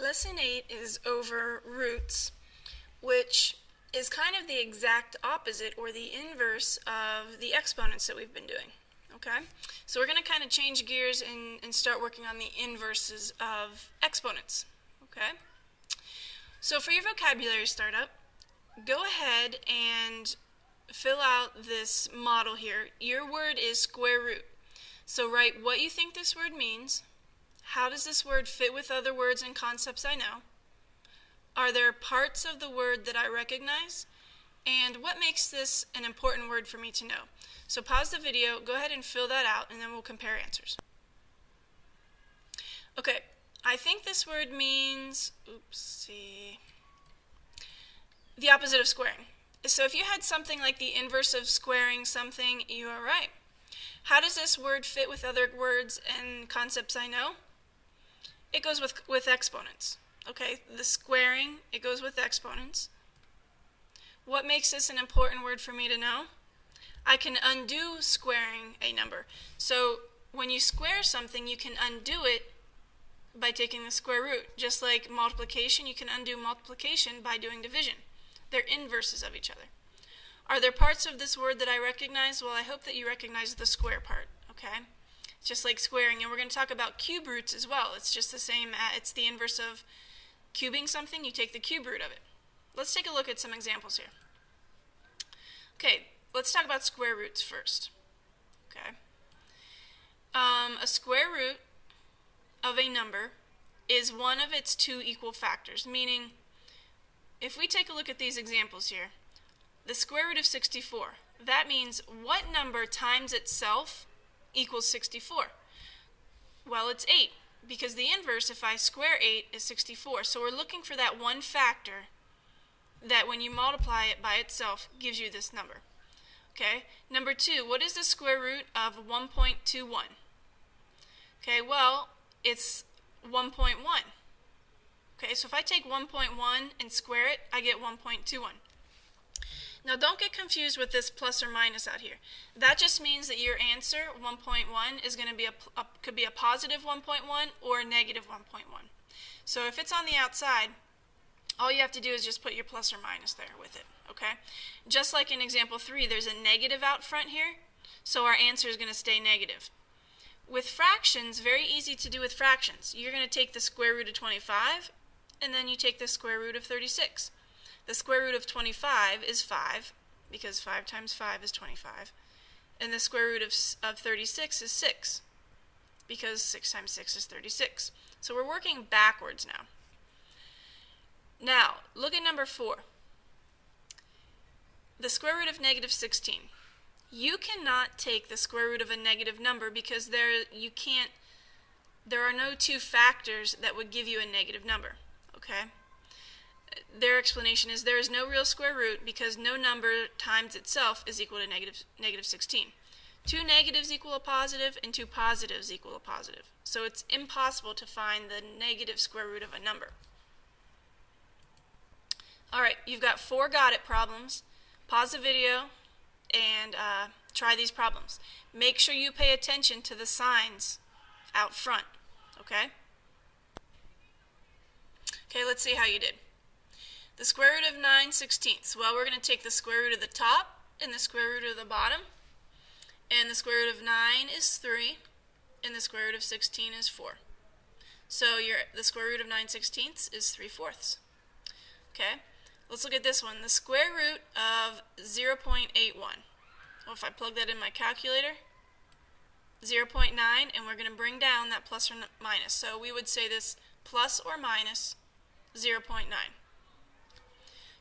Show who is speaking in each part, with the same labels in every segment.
Speaker 1: Lesson 8 is over roots, which is kind of the exact opposite or the inverse of the exponents that we've been doing. Okay? So we're going to kind of change gears and start working on the inverses of exponents. Okay? So for your vocabulary startup, go ahead and fill out this model here. Your word is square root. So write what you think this word means. How does this word fit with other words and concepts I know? Are there parts of the word that I recognize? And what makes this an important word for me to know? So pause the video, go ahead and fill that out, and then we'll compare answers. Okay, I think this word means, the opposite of squaring. So if you had something like the inverse of squaring something, you are right. How does this word fit with other words and concepts I know? It goes with exponents. Okay, the squaring, it goes with exponents. What makes this an important word for me to know? I can undo squaring a number. So when you square something, you can undo it by taking the square root. Just like multiplication, you can undo multiplication by doing division. They're inverses of each other. Are there parts of this word that I recognize? Well, I hope that you recognize the square part, okay? It's just like squaring, and we're going to talk about cube roots as well. It's just the same, it's the inverse of cubing something, you take the cube root of it. Let's take a look at some examples here. Okay, let's talk about square roots first. Okay, a square root of a number is one of its two equal factors, meaning if we take a look at these examples here, the square root of 64, that means what number times itself equals 64? Well, it's 8, because the inverse, if I square 8, is 64. So we're looking for that one factor that when you multiply it by itself gives you this number. Okay, number 2, what is the square root of 1.21? Okay, well, it's 1.1. Okay, so if I take 1.1 and square it, I get 1.21. Now don't get confused with this plus or minus out here. That just means that your answer, 1.1, is going to be could be a positive 1.1 or a negative 1.1. So if it's on the outside, all you have to do is just put your plus or minus there with it, okay? Just like in example 3, there's a negative out front here, so our answer is going to stay negative. With fractions, very easy to do with fractions. You're going to take the square root of 25, and then you take the square root of 36. The square root of 25 is 5, because 5 times 5 is 25. And the square root of 36 is 6, because 6 times 6 is 36. So we're working backwards now. Now, look at number 4. The square root of negative 16. You cannot take the square root of a negative number because there are no two factors that would give you a negative number. Okay? Their explanation is there is no real square root because no number times itself is equal to negative 16. Two negatives equal a positive and two positives equal a positive. So it's impossible to find the negative square root of a number. Alright, you've got 4 got it problems. Pause the video and try these problems. Make sure you pay attention to the signs out front. Okay? Okay, let's see how you did. The square root of 9/16. Well, we're going to take the square root of the top and the square root of the bottom. And the square root of 9 is 3. And the square root of 16 is 4. So the square root of 9/16 is 3/4. Okay, let's look at this one. The square root of 0.81. Well, if I plug that in my calculator, 0.9, and we're going to bring down that plus or minus. So we would say this plus or minus 0.9.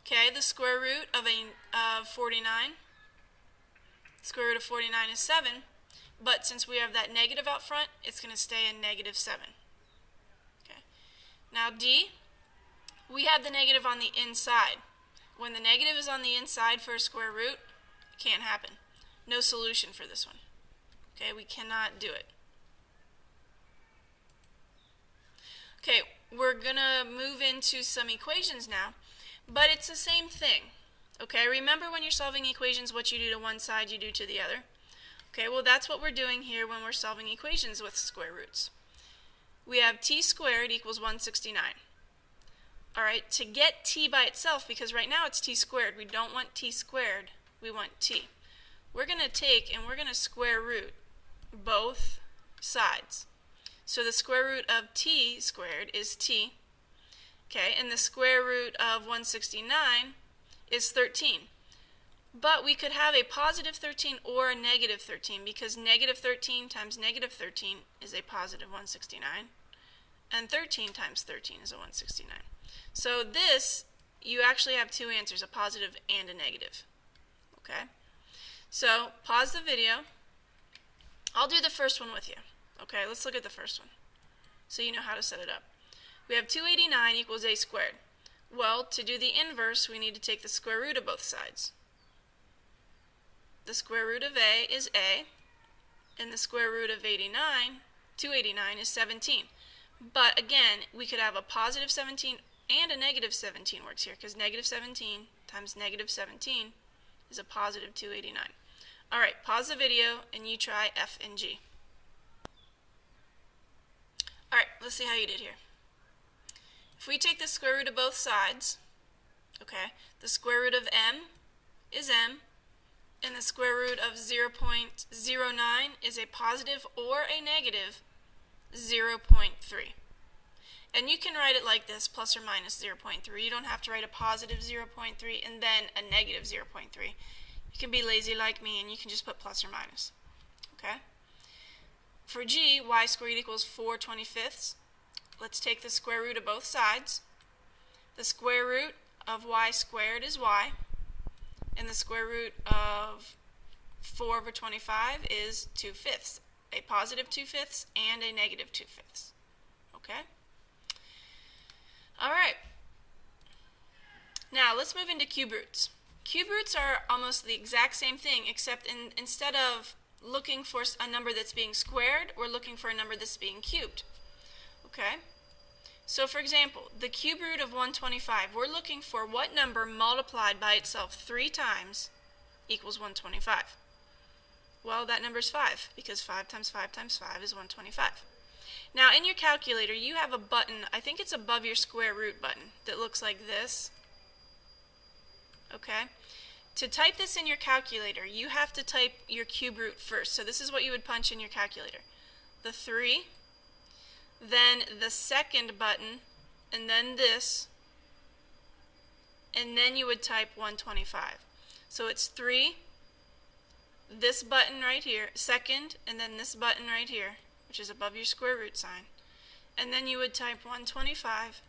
Speaker 1: Okay, the square root of 49. Square root of 49 is 7, but since we have that negative out front, it's going to stay a negative 7. Okay. Now D, we have the negative on the inside. When the negative is on the inside for a square root, it can't happen. No solution for this one. Okay, we cannot do it. Okay, we're going to move into some equations now. But it's the same thing, okay? Remember when you're solving equations, what you do to one side, you do to the other. Okay, well that's what we're doing here when we're solving equations with square roots. We have t squared equals 169. All right, to get t by itself, because right now it's t squared. We don't want t squared. We want t. We're going to take and we're going to square root both sides. So the square root of t squared is t. Okay, and the square root of 169 is 13. But we could have a positive 13 or a negative 13, because negative 13 times negative 13 is a positive 169, and 13 times 13 is a 169. So this, you actually have two answers, a positive and a negative. Okay? So pause the video. I'll do the first one with you. Okay, let's look at the first one so you know how to set it up. We have 289 equals a squared. Well, to do the inverse, we need to take the square root of both sides. The square root of a is a, and the square root of 289 is 17. But again, we could have a positive 17 and a negative 17 works here, because negative 17 times negative 17 is a positive 289. All right, pause the video and you try F and G. All right, let's see how you did here. If we take the square root of both sides, okay, the square root of m is m, and the square root of 0.09 is a positive or a negative 0.3. And you can write it like this, plus or minus 0.3. You don't have to write a positive 0.3 and then a negative 0.3. You can be lazy like me and you can just put plus or minus. Okay? For g, y squared equals 4/25. Let's take the square root of both sides. The square root of y squared is y, and the square root of 4/25 is 2/5, a positive 2/5 and a negative 2/5. Okay? All right. Now let's move into cube roots. Cube roots are almost the exact same thing, except instead of looking for a number that's being squared, we're looking for a number that's being cubed. Okay? So for example, the cube root of 125, we're looking for what number multiplied by itself 3 times equals 125. Well, that number is 5, because 5 times 5 times 5 is 125. Now, in your calculator, you have a button, I think it's above your square root button, that looks like this. Okay? To type this in your calculator, you have to type your cube root first. So this is what you would punch in your calculator. The 3, then the second button, and then this, and then you would type 125. So it's 3, this button right here, second, and then this button right here, which is above your square root sign. And then you would type 125,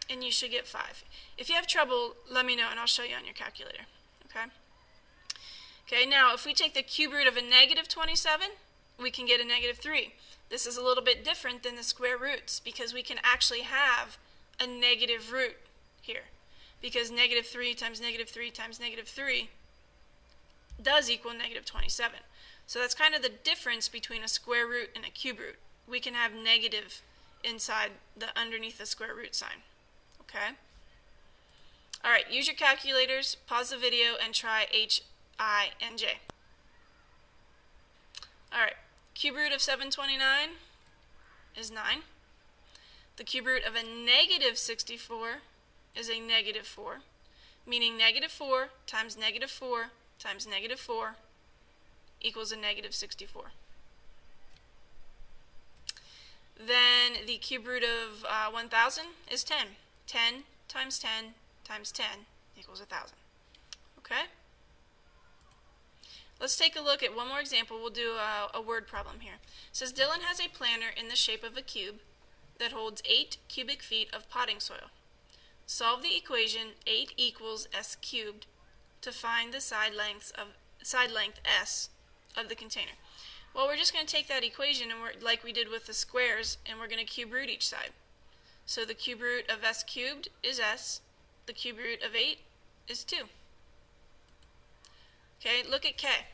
Speaker 1: and you should get 5. If you have trouble, let me know and I'll show you on your calculator. Okay? Okay, now if we take the cube root of a negative 27, we can get a negative 3. This is a little bit different than the square roots because we can actually have a negative root here. Because negative 3 times negative 3 times negative 3 does equal negative 27. So that's kind of the difference between a square root and a cube root. We can have negative inside underneath the square root sign. Okay? Alright, use your calculators, pause the video, and try H, I, and J. Alright, cube root of 729 is 9. The cube root of a negative 64 is a negative 4, meaning negative 4 times negative 4 times negative 4 equals a negative 64. Then the cube root of 1000 is 10. 10 times 10 times 10 equals 1000. Okay? Let's take a look at one more example. We'll do a word problem here. It says Dylan has a planter in the shape of a cube that holds 8 cubic feet of potting soil. Solve the equation 8 equals s cubed to find the side length s of the container. Well, we're just going to take that equation and like we did with the squares, and we're going to cube root each side. So the cube root of s cubed is s. The cube root of 8 is 2. Okay, look at K.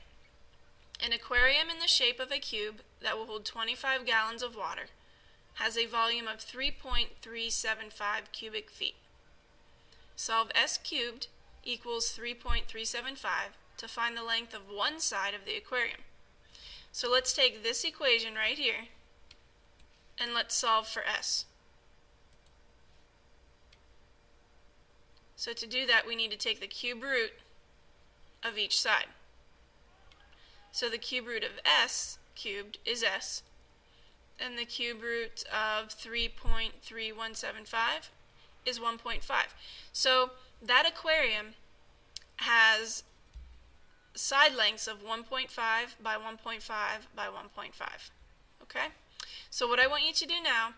Speaker 1: An aquarium in the shape of a cube that will hold 25 gallons of water has a volume of 3.375 cubic feet. Solve s cubed equals 3.375 to find the length of one side of the aquarium. So let's take this equation right here and let's solve for s. So to do that, we need to take the cube root of each side. So the cube root of s cubed is s, and the cube root of 3.3175 is 1.5. So that aquarium has side lengths of 1.5 by 1.5 by 1.5. Okay? So what I want you to do now,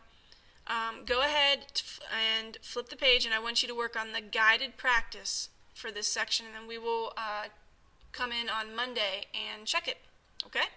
Speaker 1: go ahead and flip the page, and I want you to work on the guided practice for this section, and then we will come in on Monday and check it. Okay?